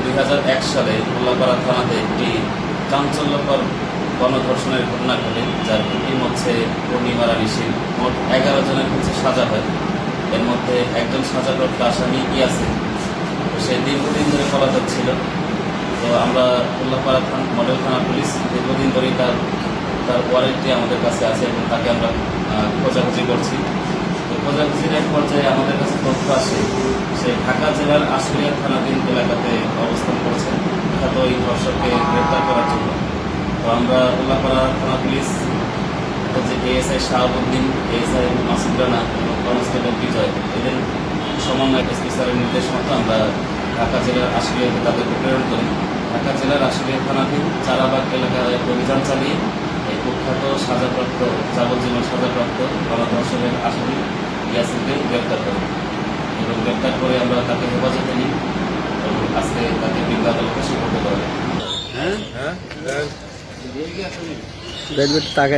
2001 সালে মোল্লাপাড়া থানাতে একটি চাঞ্চল্যকর গণধর্ষণের ঘটনা ঘটে, যার ভিকটিম হচ্ছে পূর্ণিমা রানী শীল। মোট 11 জনের হচ্ছে সাজা হয়। এর মধ্যে একজন সাজাপ্রাপ্ত আসামি ইয়াসিন, সে দীর্ঘদিন ধরে পলাতক ছিল। তো আমরা মোল্লাপাড়া মডেল থানা পুলিশ দীর্ঘদিন ধরেই তার ওয়ারেন্টটি আমাদের কাছে আছে এবং তাকে আমরা খোঁজাখুঁজি করছি। তো খোঁজাখুঁজির এক পর্যায়ে আমাদের কাছে তথ্য আসে সে ঢাকা জেলার আশুলিয়া থানাধীন এলাকাতে অবস্থান করছেন বিখ্যাত এই ধর্ষককে গ্রেপ্তার করার জন্য। তো আমরা মোল্লাপাড়া থানা পুলিশ হচ্ছে এএসআই শাহাবুদ্দিন, এএসআই মাসুদ রানা এবং কনস্টেবল বিজয়, এদের সমন্বয় এসপি স্যারের নির্দেশ মতো আমরা ঢাকা জেলার আশুলিয়াতে তাদেরকে প্রেরণ করি। ঢাকা জেলার আশুলিয়া থানাধীন চারাবাগ এলাকায় অভিযান চালিয়ে এই কুখ্যাত সাজাপ্রাপ্ত যাবজ্জীবন সাজাপ্রাপ্ত গণধর্ষণের আসামি ইয়াসিনকে গ্রেপ্তার করি এবং গ্রেপ্তার করে আমরা তাকে হেফাজতে নিই এবং আজকে তাকে বিজ্ঞ আদালতে সুপর্দ করা হয়। টাকা